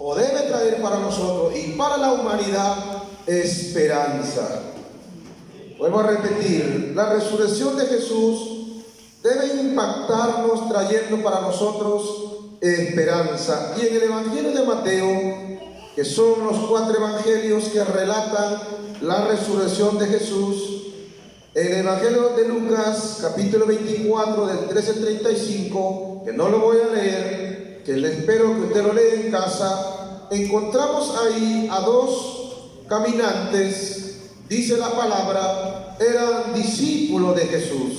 o debe traer para nosotros y para la humanidad esperanza. Vuelvo a repetir, la resurrección de Jesús debe impactarnos trayendo para nosotros esperanza. Y en el Evangelio de Mateo, que son los 4 evangelios que relatan la resurrección de Jesús, en el Evangelio de Lucas, capítulo 24, del 13 al 35, que no lo voy a leer, que le espero que usted lo lea en casa, encontramos ahí a 2 caminantes, dice la palabra, eran discípulos de Jesús.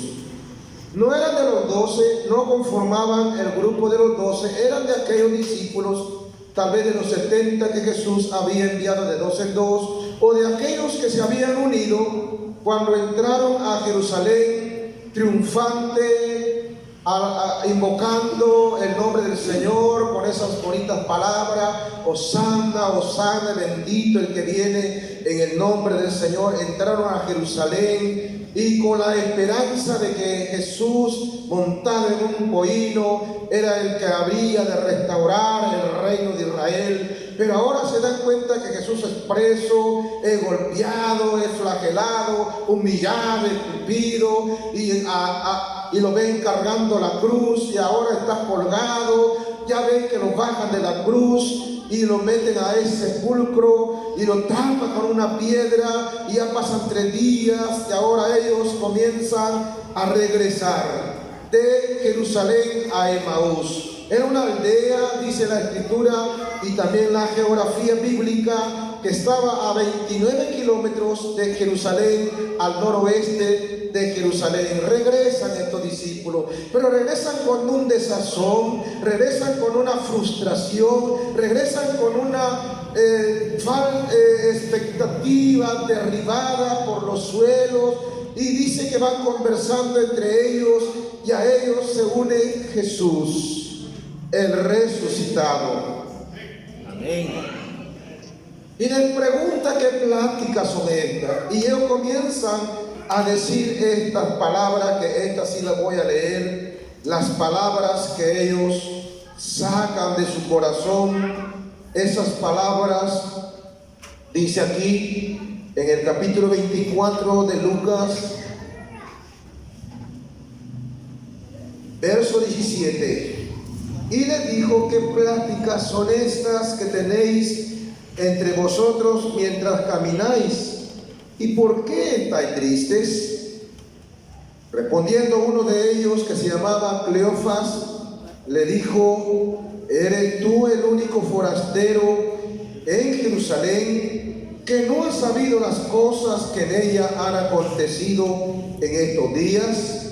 No eran de los 12, no conformaban el grupo de los 12, eran de aquellos discípulos, tal vez de los 70 que Jesús había enviado de 2 en 2, o de aquellos que se habían unido cuando entraron a Jerusalén triunfante, invocando el nombre del Señor con esas bonitas palabras: Hosanna, Hosanna, bendito el que viene en el nombre del Señor. Entraron a Jerusalén y con la esperanza de que Jesús, montado en un pollino, era el que habría de restaurar el reino de Israel. Pero ahora se dan cuenta que Jesús es preso, es golpeado, es flagelado, humillado, escupido, y lo ven cargando la cruz, y ahora está colgado. Ya ven que lo bajan de la cruz y lo meten a ese sepulcro y lo tapan con una piedra, y ya pasan 3 días y ahora ellos comienzan a regresar de Jerusalén a Emaús. Era una aldea, dice la Escritura y también la geografía bíblica, que estaba a 29 kilómetros de Jerusalén, al noroeste de Jerusalén. Regresan estos discípulos, pero regresan con un desazón, regresan con una frustración, regresan con una expectativa derribada por los suelos, y dice que van conversando entre ellos, y a ellos se une Jesús, el resucitado. Amén. Y les pregunta qué pláticas son estas, y ellos comienzan a decir estas palabras, que estas sí las voy a leer, las palabras que ellos sacan de su corazón. Esas palabras, dice aquí en el capítulo 24 de Lucas, verso 17: y le dijo: ¿qué pláticas son estas que tenéis entre vosotros mientras camináis? ¿Y por qué estáis tristes? Respondiendo uno de ellos, que se llamaba Cleofas, le dijo: ¿eres tú el único forastero en Jerusalén que no has sabido las cosas que en ella han acontecido en estos días?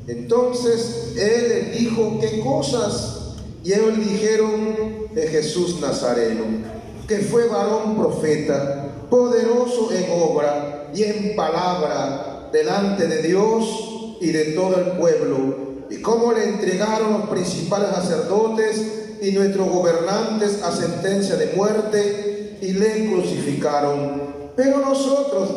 Entonces él les dijo: ¿qué cosas? Y ellos le dijeron: de Jesús Nazareno, que fue varón profeta, poderoso en obra y en palabra delante de Dios y de todo el pueblo, y cómo le entregaron los principales sacerdotes y nuestros gobernantes a sentencia de muerte, y le crucificaron. Pero nosotros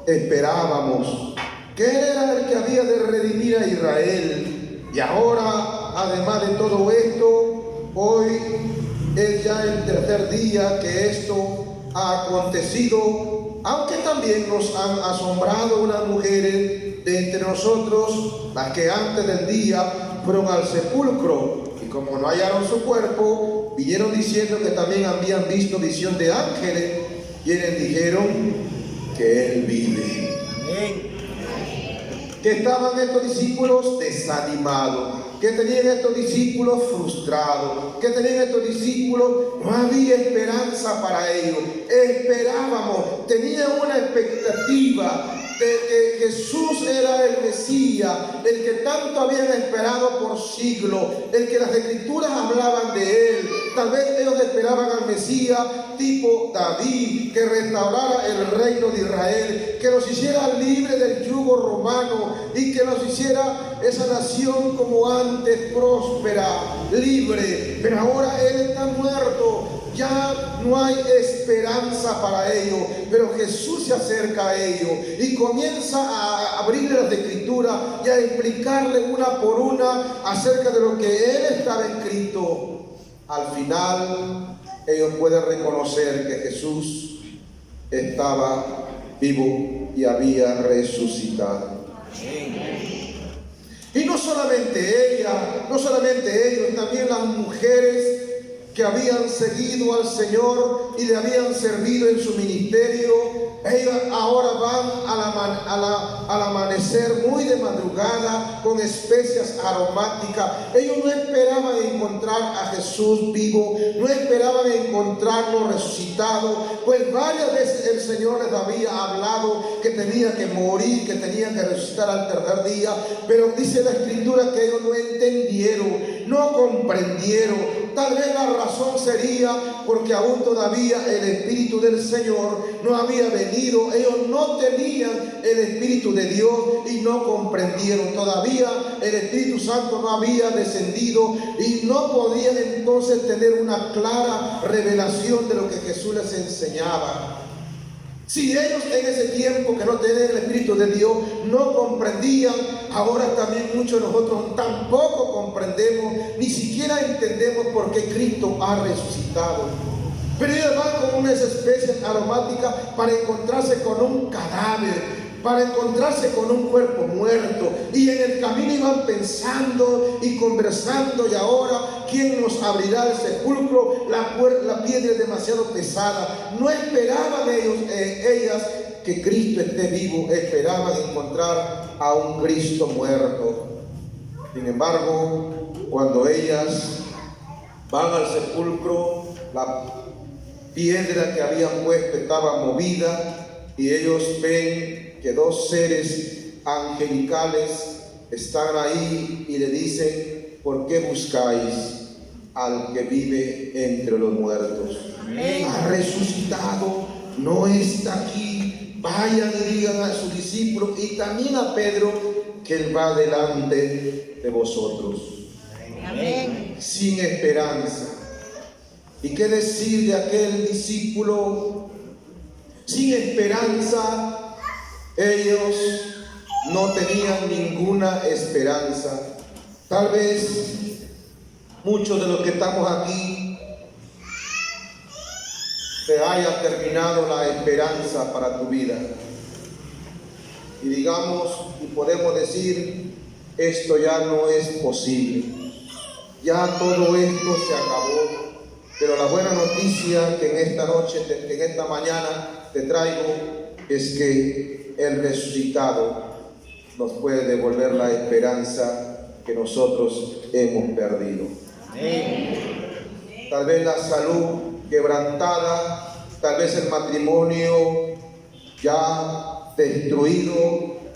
esperábamos que él era el que había de redimir a Israel. Y ahora, además de todo esto, hoy es ya el 3er día que esto ha acontecido, aunque también nos han asombrado unas mujeres de entre nosotros, las que antes del día fueron al sepulcro, y como no hallaron su cuerpo, vinieron diciendo que también habían visto visión de ángeles, quienes dijeron que él vive. Amén. Que estaban estos discípulos desanimados, que tenían estos discípulos frustrados, que tenían estos discípulos, no había esperanza para ellos. Esperábamos, tenían una expectativa de que Jesús era el Mesías, el que tanto habían esperado por siglos, el que las Escrituras hablaban de él. Tal vez ellos esperaban al Mesías tipo David, que restaurara el reino de Israel, que los hiciera libres del yugo romano y que los hiciera esa nación como antes, próspera, libre. Pero ahora él está muerto, ya no hay esperanza para ellos. Pero Jesús se acerca a ellos y comienza a abrirle las Escrituras y a explicarle una por una acerca de lo que él estaba escrito. Al final ellos pueden reconocer que Jesús estaba vivo y había resucitado. Y no solamente ella, no solamente ellos, también las mujeres que habían seguido al Señor y le habían servido en su ministerio, ellos ahora van al amanecer muy de madrugada con especias aromáticas. Ellos no esperaban encontrar a Jesús vivo, no esperaban encontrarlo resucitado, pues varias veces el Señor les había hablado que tenía que morir, que tenía que resucitar al tercer día, pero dice la Escritura que ellos no entendieron, no comprendieron. Tal vez la razón sería porque aún todavía el Espíritu del Señor no había venido. Ellos no tenían el Espíritu de Dios y no comprendieron. Todavía el Espíritu Santo no había descendido y no podían entonces tener una clara revelación de lo que Jesús les enseñaba. Si ellos en ese tiempo que no tenían el Espíritu de Dios no comprendían, ahora también muchos de nosotros tampoco comprendemos, ni siquiera entendemos por qué Cristo ha resucitado. Pero ellos van con unas especies aromáticas para encontrarse con un cadáver, para encontrarse con un cuerpo muerto, y en el camino iban pensando y conversando, y ahora ¿quién nos abrirá el sepulcro? La piedra es demasiado pesada. No esperaban ellas que Cristo esté vivo, esperaban encontrar a un Cristo muerto. Sin embargo, cuando ellas van al sepulcro, la piedra que habían puesto estaba movida, y ellos ven que dos seres angelicales están ahí y le dicen: ¿por qué buscáis al que vive entre los muertos? Ha resucitado, no está aquí. Vayan y digan a sus discípulos y también a Pedro que él va delante de vosotros. Amén. Sin esperanza. ¿Y qué decir de aquel discípulo sin esperanza? Ellos no tenían ninguna esperanza. Tal vez muchos de los que estamos aquí se haya terminado la esperanza para tu vida. Y digamos, y podemos decir, esto ya no es posible. Ya todo esto se acabó. Pero la buena noticia que en esta noche, en esta mañana te traigo, es que el resucitado nos puede devolver la esperanza que nosotros hemos perdido. Tal vez la salud quebrantada, tal vez el matrimonio ya destruido,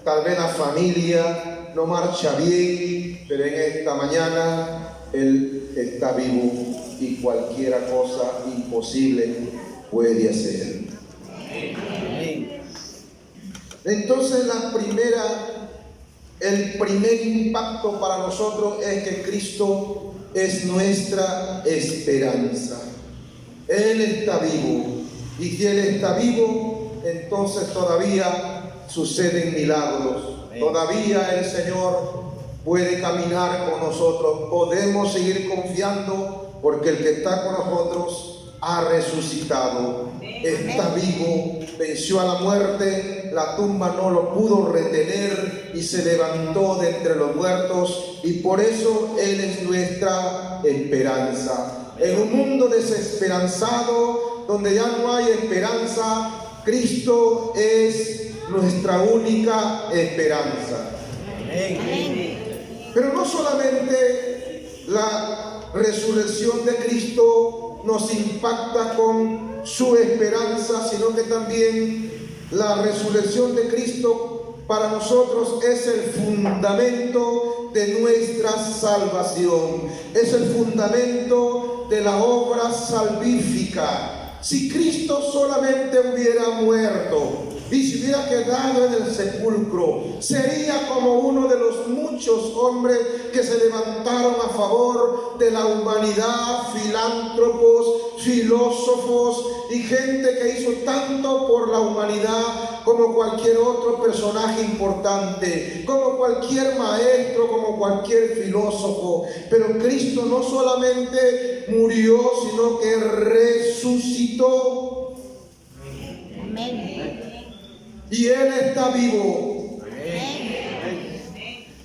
tal vez la familia no marcha bien, pero en esta mañana Él está vivo y cualquier cosa imposible puede hacer. Entonces el primer impacto para nosotros es que Cristo es nuestra esperanza. Él está vivo, y si Él está vivo, entonces todavía suceden milagros. Todavía el Señor puede caminar con nosotros. Podemos seguir confiando porque el que está con nosotros ha resucitado, está vivo, venció a la muerte, la tumba no lo pudo retener y se levantó de entre los muertos, y por eso Él es nuestra esperanza. En un mundo desesperanzado, donde ya no hay esperanza, Cristo es nuestra única esperanza. Pero no solamente la resurrección de Cristo nos impacta con su esperanza, sino que también la resurrección de Cristo para nosotros es el fundamento de nuestra salvación, es el fundamento de la obra salvífica. Si Cristo solamente hubiera muerto y se hubiera quedado en el sepulcro, sería como uno de los muchos hombres que se levantaron a favor de la humanidad, filántropos, filósofos y gente que hizo tanto por la humanidad como cualquier otro personaje importante, como cualquier maestro, como cualquier filósofo. Pero Cristo no solamente murió, sino que resucitó. Amén. Y Él está vivo. Amén.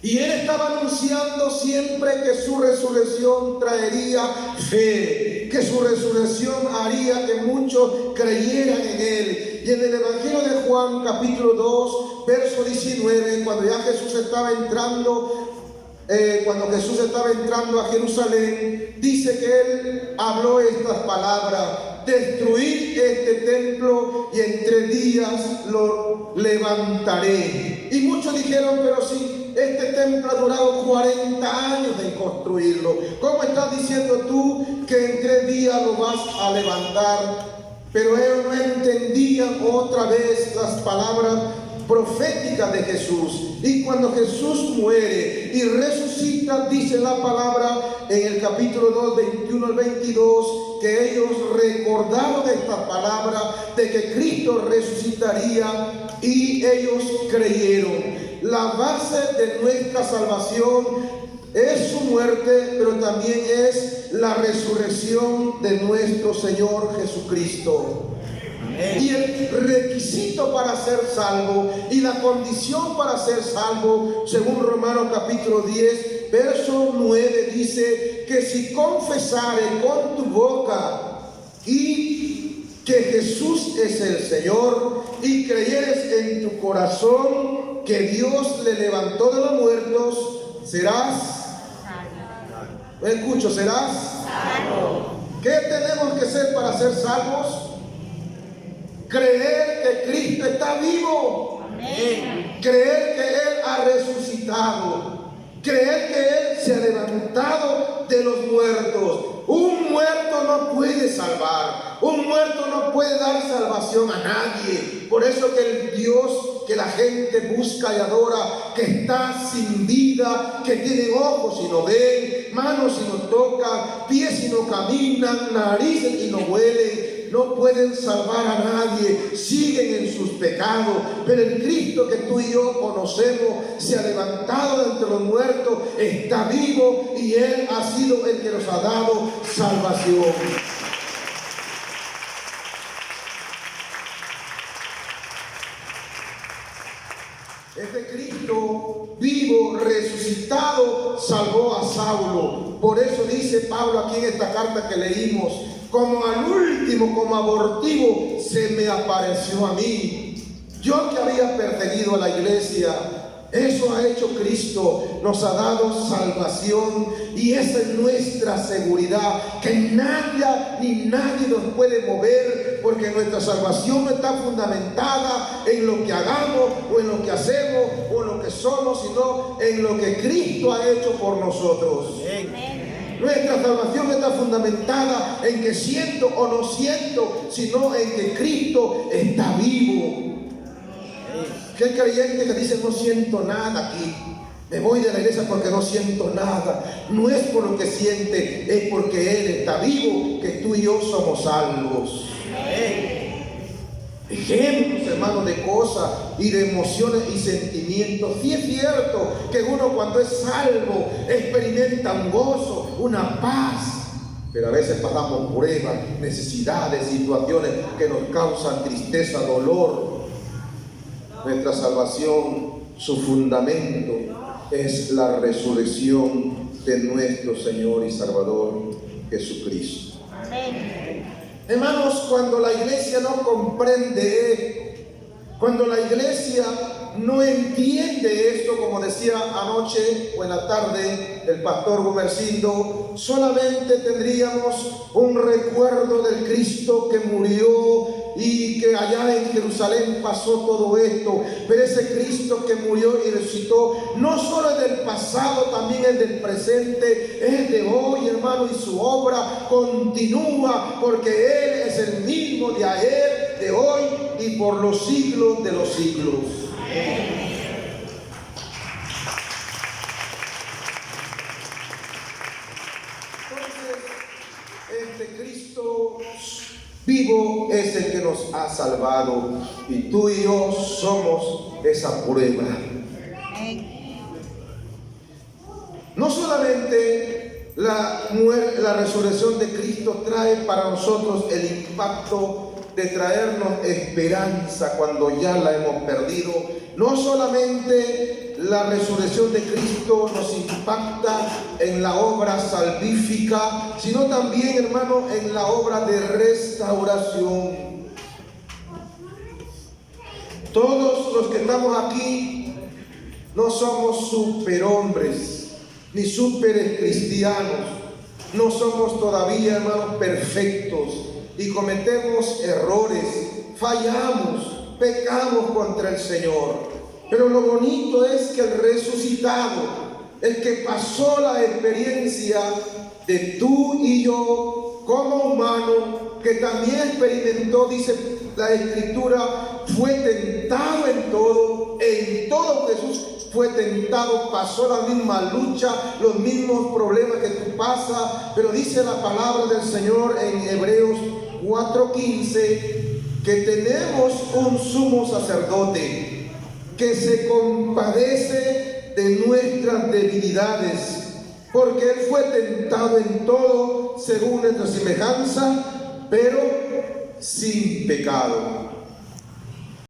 Y Él estaba anunciando siempre que su resurrección traería fe, que su resurrección haría que muchos creyeran en Él. Y en el Evangelio de Juan, capítulo 2, verso 19, cuando Jesús estaba entrando a Jerusalén, dice que Él habló estas palabras: destruid este templo y en 3 días lo levantaré. Y muchos dijeron: pero si este templo ha durado 40 años en construirlo, ¿cómo estás diciendo tú que en 3 días lo vas a levantar? Pero ellos no entendían otra vez las palabras proféticas de Jesús. Y cuando Jesús muere y resucita, dice la palabra en el capítulo 2, 21 al 22, que ellos recordaron esta palabra de que Cristo resucitaría y ellos creyeron. La base de nuestra salvación es su muerte, pero también es la resurrección de nuestro Señor Jesucristo. Y el requisito para ser salvo y la condición para ser salvo, según Romanos capítulo 10, verso 9, dice que si confesares con tu boca y que Jesús es el Señor y creyeres en tu corazón que Dios le levantó de los muertos, serás ¿me escucho? Serás salvo. ¿Qué tenemos que hacer para ser salvos? Creer que Cristo está vivo. Amén. Creer que Él ha resucitado. Creer que Él se ha levantado de los muertos. Un muerto no puede salvar. Un muerto no puede dar salvación a nadie. Por eso que el Dios que la gente busca y adora, que está sin vida, que tiene ojos y no ven, manos y no tocan, pies y no caminan, narices y no huelen, no pueden salvar a nadie, siguen en sus pecados. Pero el Cristo que tú y yo conocemos se ha levantado de entre los muertos, está vivo y Él ha sido el que nos ha dado salvación. Este Cristo vivo, resucitado, salvó a Saulo. Por eso dice Pablo aquí en esta carta que leímos: como al último, como abortivo, se me apareció a mí. Yo que había perseguido a la iglesia, eso ha hecho Cristo, nos ha dado salvación y esa es nuestra seguridad, que nadie ni nadie nos puede mover, porque nuestra salvación no está fundamentada en lo que hagamos o en lo que hacemos o en lo que somos, sino en lo que Cristo ha hecho por nosotros. Amén. Nuestra salvación está fundamentada en que siento o no siento, sino en que Cristo está vivo. Que el creyente que dice: no siento nada aquí, me voy de la iglesia porque no siento nada, no es por lo que siente, es porque Él está vivo, que tú y yo somos salvos. Ejemplos, hermanos, de cosas y de emociones y sentimientos. Sí es cierto que uno cuando es salvo experimenta un gozo, una paz, pero a veces pasamos pruebas, necesidades, situaciones que nos causan tristeza, dolor. Nuestra salvación, su fundamento es la resurrección de nuestro Señor y Salvador Jesucristo. Amén. Hermanos, cuando la iglesia no comprende, cuando la iglesia no entiende esto, como decía anoche o en la tarde el pastor Gumercindo, solamente tendríamos un recuerdo del Cristo que murió y que allá en Jerusalén pasó todo esto. Pero ese Cristo que murió y resucitó no solo es del pasado, también es del presente, es de hoy, hermano, y su obra continúa, porque Él es el mismo de ayer, de hoy y por los siglos de los siglos. Entonces, este Cristo vivo es el que nos ha salvado y tú y yo somos esa prueba. No solamente la resurrección de Cristo trae para nosotros el impacto de traernos esperanza cuando ya la hemos perdido. No solamente la resurrección de Cristo nos impacta en la obra salvífica, sino también, hermano, en la obra de restauración. Todos los que estamos aquí no somos superhombres, ni super cristianos. No somos todavía, hermanos, perfectos y cometemos errores, fallamos, pecamos contra el Señor. Pero lo bonito es que el resucitado, el que pasó la experiencia de tú y yo como humano, que también experimentó, dice la Escritura, fue tentado en todo Jesús fue tentado, pasó la misma lucha, los mismos problemas que tú pasas, pero dice la palabra del Señor en Hebreos 4:15 que tenemos un sumo sacerdote que se compadece de nuestras debilidades, porque Él fue tentado en todo según nuestra semejanza, pero sin pecado.